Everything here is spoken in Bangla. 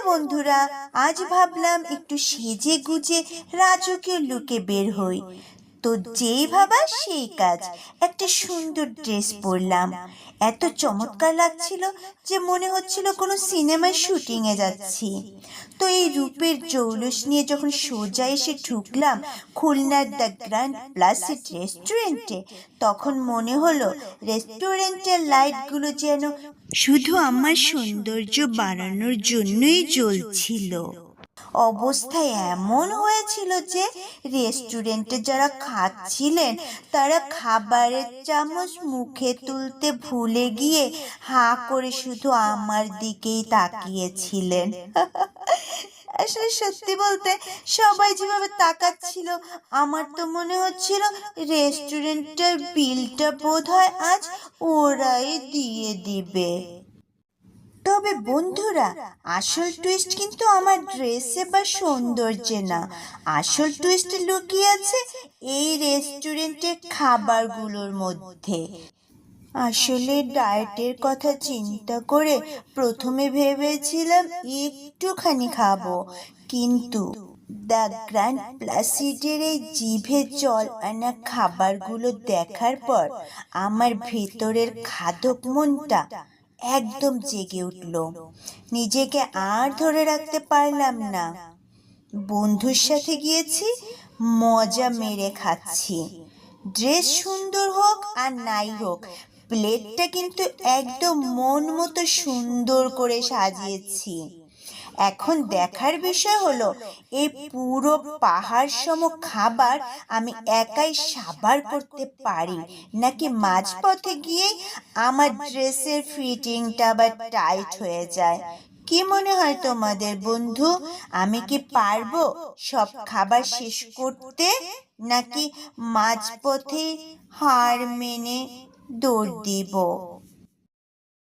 বন্ধুরা, আজ ভাবলাম একটু সেজে গুজে রাজকীয় লুকে বের হই। তো যেই ভাবা সেই কাজ। একটা সুন্দর ড্রেস পরলাম, এত চমৎকার লাগছিল যে মনে হচ্ছিল কোনো সিনেমায় শুটিংয়ে যাচ্ছি। তো এই রূপের জৌলুস নিয়ে যখন সোজা এসে ঢুকলাম খুলনার দ্য গ্র্যান্ড প্লাসিড রেস্টুরেন্টে, তখন মনে হলো রেস্টুরেন্টের লাইটগুলো যেন শুধু আমার সৌন্দর্য বাড়ানোর জন্যই জ্বলছিল। অবস্থা এমন হয়েছিল যে রেস্টুরেন্টে যারা খাচ্ছিলেন তারা খাবারের চামচ মুখে তুলতে ভুলে গিয়ে হাঁ করে শুধু আমার দিকেই তাকিয়েছিলেন। আসলে সত্যি বলতে সবাই যেভাবে তাকাচ্ছিল আমার তো মনে হচ্ছিল রেস্টুরেন্টের বিলটা বোধহয় আজ ওরাই দিয়ে দিবে। তবে বন্ধুরা, আসল টুইস্ট কিন্তু আমার ড্রেসে বা সৌন্দর্যে না, আসল টুইস্ট লুকিয়ে আছে এই রেস্টুরেন্টের খাবারগুলোর মধ্যে। আসলে ডায়েটের কথা চিন্তা করে প্রথমে ভেবেছিলাম একটুখানি খাবো, কিন্তু দ্য গ্র্যান্ড প্লাসিডের এই জিভে জল আনা খাবারগুলো দেখার পর আমার ভেতরের খাদক মনটা একদম জেগে উঠল। নিজেকে আর ধরে রাখতে পারলাম না। বন্ধুর সাথে গিয়েছি, মজা মেরে খাচ্ছি। ড্রেস সুন্দর হোক আর নাই হোক, প্লেটটা কিন্তু একদম মন মতো সুন্দর করে সাজিয়েছি। এখন দেখার বিষয় হলো এই পুরো পাহাড় সম খাবার আমি একাই সাবার করতে পারি নাকি মাঝপথে গিয়ে আমার ড্রেসের ফিটিংটা আবার টাইট হয়ে যায়। কি মনে হয় তোমাদের বন্ধু, আমি কি পারবো সব খাবার শেষ করতে, নাকি মাঝপথে হার মেনে দৌড় দিব?